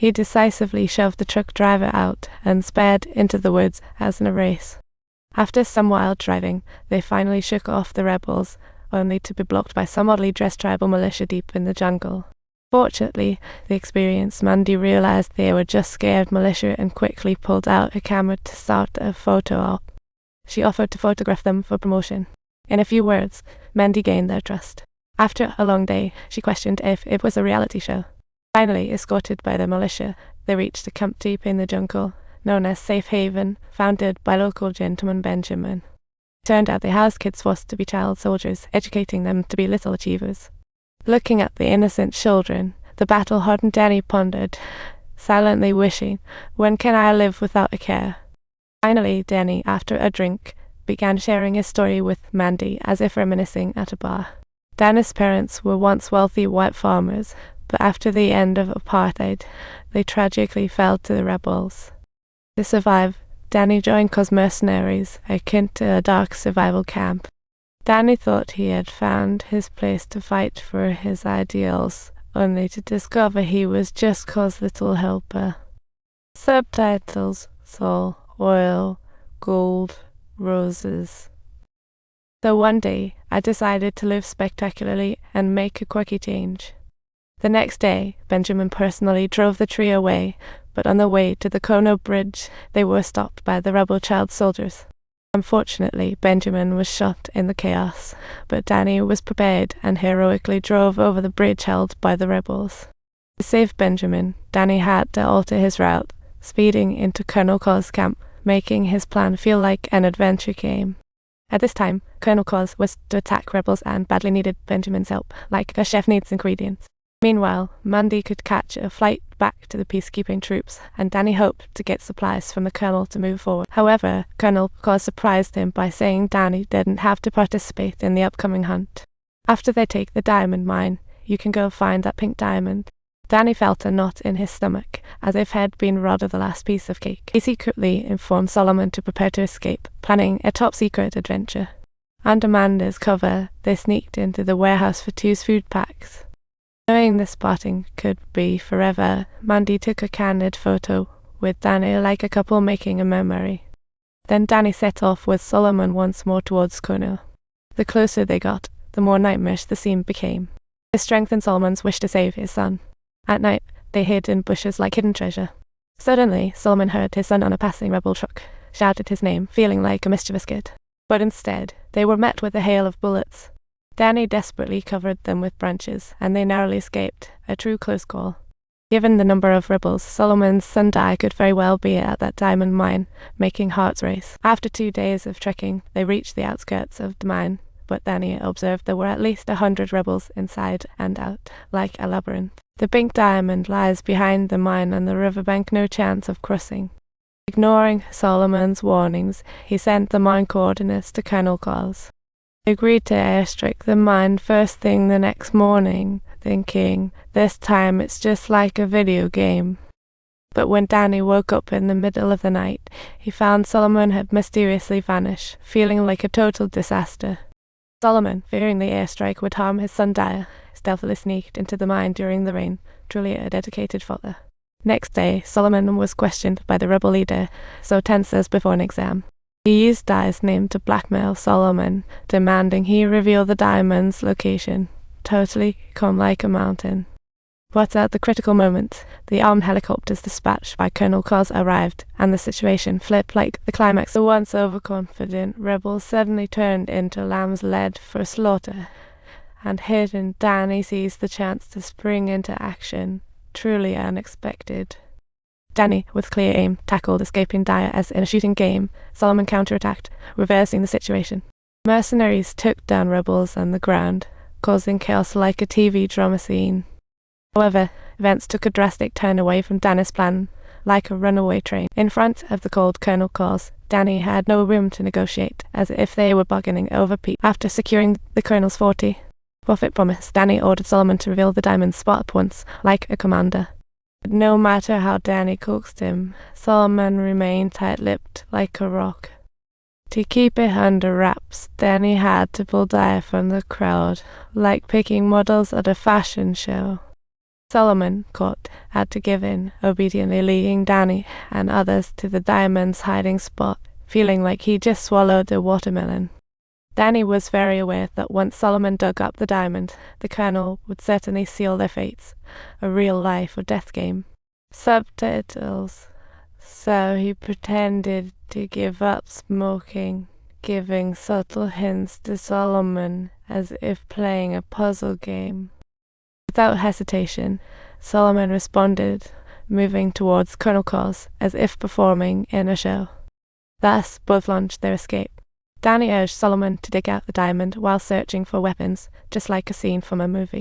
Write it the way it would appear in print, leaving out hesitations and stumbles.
He decisively shoved the truck driver out and sped into the woods as in a race. After some wild driving, they finally shook off the rebels, only to be blocked by some oddly dressed tribal militia deep in the jungle. Fortunately, the experienced Mandy realized they were just scared militia and quickly pulled out a camera to start a photo op. She offered to photograph them for promotion. In a few words, Mandy gained their trust. After a long day, she questioned if it was a reality show. Finally, escorted by the militia, they reached a camp deep in the jungle, known as Safe Haven, founded by local gentleman Benjamin. It turned out they housed kids forced to be child soldiers, educating them to be little achievers. Looking at the innocent children, the battle-hardened Danny pondered, silently wishing, when can I live without a care? Finally, Danny, after a drink, began sharing his story with Mandy as if reminiscing at a bar. Danny's parents were once wealthy white farmers, but after the end of apartheid, they tragically fell to the rebels. To survive, Danny joined Cos mercenaries, akin to a dark survival camp. Danny thought he had found his place to fight for his ideals, only to discover he was just Cos' little helper. Subtitles: Soul, Oil, Gold, Roses. So one day, I decided to live spectacularly and make a quirky change. The next day, Benjamin personally drove the trio away, but on the way to the Kono Bridge, they were stopped by the rebel child soldiers. Unfortunately, Benjamin was shot in the chaos, but Danny was prepared and heroically drove over the bridge held by the rebels. To save Benjamin, Danny had to alter his route, speeding into Colonel Cos' camp, making his plan feel like an adventure game. At this time, Colonel Cos was to attack rebels and badly needed Benjamin's help, like a chef needs ingredients. Meanwhile, Mandy could catch a flight back to the peacekeeping troops, and Danny hoped to get supplies from the colonel to move forward. However, Colonel Cos surprised him by saying Danny didn't have to participate in the upcoming hunt. After they take the diamond mine, you can go find that pink diamond. Danny felt a knot in his stomach, as if had been robbed of the last piece of cake. He secretly informed Solomon to prepare to escape, planning a top-secret adventure. Under Amanda's cover, they sneaked into the warehouse for 2 food packs. Knowing this parting could be forever, Mandy took a candid photo, with Danny like a couple making a memory. Then Danny set off with Solomon once more towards Kono. The closer they got, the more nightmarish the scene became. This strengthened Solomon's wish to save his son. At night, they hid in bushes like hidden treasure. Suddenly, Solomon heard his son on a passing rebel truck, shouted his name, feeling like a mischievous kid. But instead, they were met with a hail of bullets. Danny desperately covered them with branches, and they narrowly escaped, a true close call. Given the number of rebels, Solomon's son Dai could very well be at that diamond mine, making hearts race. After 2 days of trekking, they reached the outskirts of the mine, but Danny observed there were at least 100 rebels inside and out, like a labyrinth. The pink diamond lies behind the mine and the riverbank, no chance of crossing. Ignoring Solomon's warnings, he sent the mine coordinates to Colonel Cos. He agreed to airstrike the mine first thing the next morning, thinking, this time it's just like a video game. But when Danny woke up in the middle of the night, he found Solomon had mysteriously vanished, feeling like a total disaster. Solomon, fearing the airstrike would harm his son Daya, stealthily sneaked into the mine during the rain, truly a dedicated father. Next day, Solomon was questioned by the rebel leader, so tense as before an exam. He used Daya's name to blackmail Solomon, demanding he reveal the diamond's location, totally calm like a mountain. But at the critical moment, the armed helicopters dispatched by Colonel Cos arrived, and the situation flipped like the climax. The once overconfident rebels suddenly turned into lambs led for slaughter, and hidden Danny seized the chance to spring into action, truly unexpected. Danny, with clear aim, tackled escaping Daya as in a shooting game. Solomon counterattacked, reversing the situation. Mercenaries took down rebels on the ground, causing chaos like a TV drama scene. However, events took a drastic turn away from Danny's plan, like a runaway train. In front of the cold Colonel Cos, Danny had no room to negotiate, as if they were bargaining over peace. After securing the Colonel's 40 profit promise, Danny ordered Solomon to reveal the diamond's spot at once, like a commander. But no matter how Danny coaxed him, Solomon remained tight-lipped like a rock. To keep it under wraps, Danny had to pull Daya from the crowd, like picking models at a fashion show. Solomon, caught, had to give in, obediently leading Danny and others to the diamond's hiding spot, feeling like he just swallowed a watermelon. Danny was very aware that once Solomon dug up the diamond, the Colonel would certainly seal their fates, a real life or death game. Subtitles. So he pretended to give up smoking, giving subtle hints to Solomon as if playing a puzzle game. Without hesitation, Solomon responded, moving towards Colonel Cos as if performing in a show. Thus, both launched their escape. Danny urged Solomon to dig out the diamond while searching for weapons, just like a scene from a movie.